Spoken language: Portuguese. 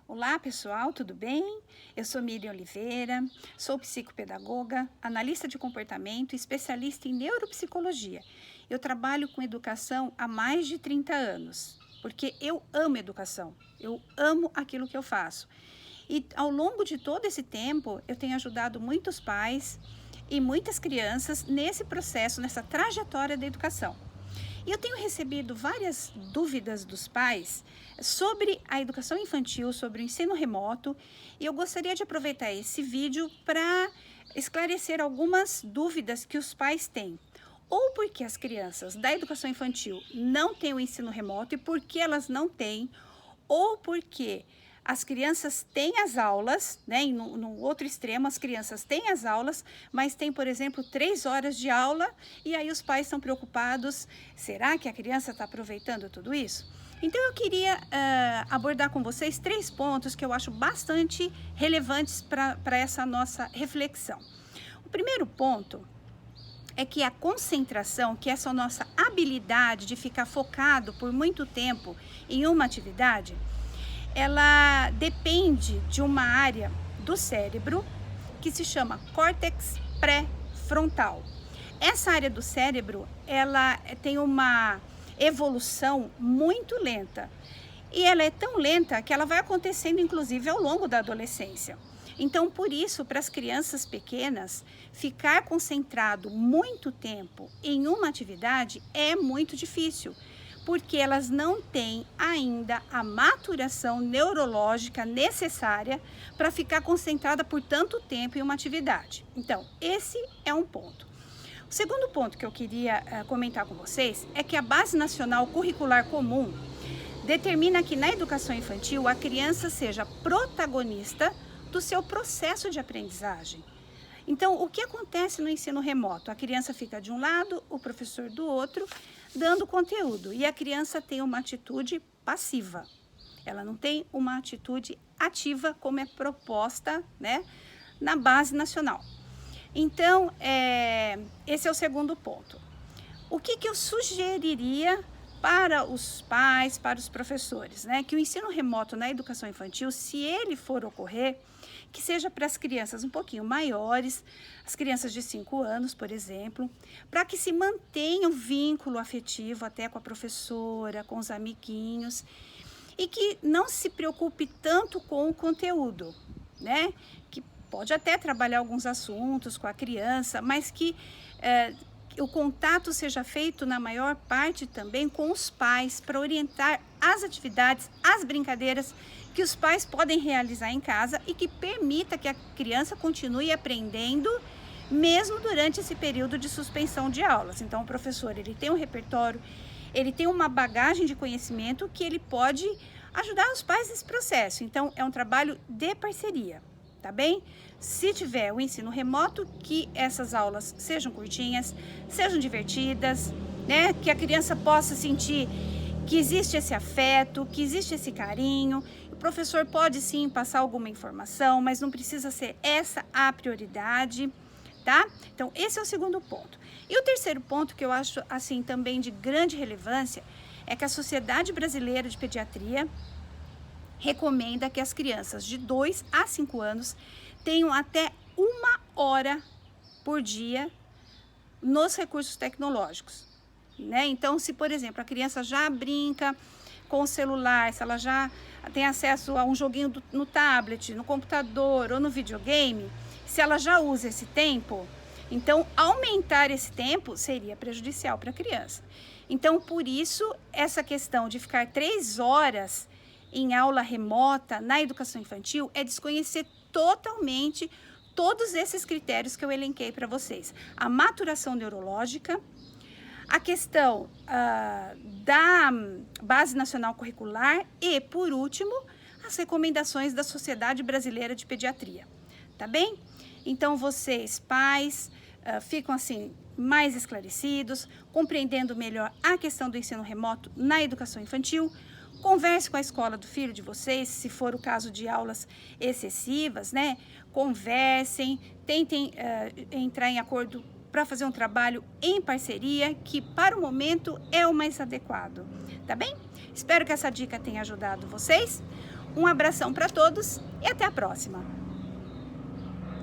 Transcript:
Olá pessoal, tudo bem? Eu sou Miriam Oliveira, sou psicopedagoga, analista de comportamento e especialista em neuropsicologia. Eu trabalho com educação há mais de 30 anos, porque eu amo educação, eu amo aquilo que eu faço. E ao longo de todo esse tempo, eu tenho ajudado muitos pais e muitas crianças nesse processo, nessa trajetória da educação. E eu tenho recebido várias dúvidas dos pais sobre a educação infantil, sobre o ensino remoto, e eu gostaria de aproveitar esse vídeo para esclarecer algumas dúvidas que os pais têm. Ou porque as crianças da educação infantil não têm o ensino remoto e por que elas não têm, ou porque as crianças têm as aulas, né? E no outro extremo, as crianças têm as aulas, mas tem, por exemplo, 3 horas de aula e aí os pais estão preocupados, será que a criança está aproveitando tudo isso? Então eu queria abordar com vocês 3 pontos que eu acho bastante relevantes para essa nossa reflexão. O primeiro ponto é que a concentração, que é essa nossa habilidade de ficar focado por muito tempo em uma atividade, ela depende de uma área do cérebro que se chama córtex pré-frontal. Essa área do cérebro, ela tem uma evolução muito lenta. E ela é tão lenta que ela vai acontecendo, inclusive, ao longo da adolescência. Então, por isso, para as crianças pequenas, ficar concentrado muito tempo em uma atividade é muito difícil, porque elas não têm ainda a maturação neurológica necessária para ficar concentrada por tanto tempo em uma atividade. Então, esse é um ponto. O segundo ponto que eu queria comentar com vocês é que a Base Nacional Curricular Comum determina que na educação infantil a criança seja protagonista do seu processo de aprendizagem. Então, o que acontece no ensino remoto? A criança fica de um lado, o professor do outro, dando conteúdo. E a criança tem uma atitude passiva. Ela não tem uma atitude ativa, como é proposta, né, na base nacional. Então, esse é o segundo ponto. O que eu sugeriria para os pais, para os professores, né? Que o ensino remoto na educação infantil, se ele for ocorrer, que seja para as crianças um pouquinho maiores, as crianças de 5 anos, por exemplo, para que se mantenha o vínculo afetivo até com a professora, com os amiguinhos, e que não se preocupe tanto com o conteúdo, né? Que pode até trabalhar alguns assuntos com a criança, mas que o contato seja feito na maior parte também com os pais, para orientar as atividades, as brincadeiras que os pais podem realizar em casa e que permita que a criança continue aprendendo mesmo durante esse período de suspensão de aulas. Então, o professor, ele tem um repertório, ele tem uma bagagem de conhecimento que ele pode ajudar os pais nesse processo. Então, é um trabalho de parceria, tá bem? Se tiver o ensino remoto, que essas aulas sejam curtinhas, sejam divertidas, né? Que a criança possa sentir que existe esse afeto, que existe esse carinho. O professor pode sim passar alguma informação, mas não precisa ser essa a prioridade, tá? Então, esse é o segundo ponto. E o terceiro ponto, que eu acho assim também de grande relevância, é que a Sociedade Brasileira de Pediatria recomenda que as crianças de 2 a 5 anos tenham até 1 hora por dia nos recursos tecnológicos, né? Então, se, por exemplo, a criança já brinca com o celular, se ela já tem acesso a um joguinho no tablet, no computador ou no videogame, se ela já usa esse tempo, então aumentar esse tempo seria prejudicial para a criança. Então, por isso, essa questão de ficar 3 horas em aula remota na educação infantil é desconhecer totalmente todos esses critérios que eu elenquei para vocês. A maturação neurológica, a questão da Base Nacional Curricular e, por último, as recomendações da Sociedade Brasileira de Pediatria, tá bem? Então, vocês, pais, ficam assim mais esclarecidos, compreendendo melhor a questão do ensino remoto na educação infantil. Converse com a escola do filho de vocês, se for o caso de aulas excessivas, né? Conversem, tentem entrar em acordo para fazer um trabalho em parceria, que para o momento é o mais adequado, tá bem? Espero que essa dica tenha ajudado vocês. Um abração para todos e até a próxima!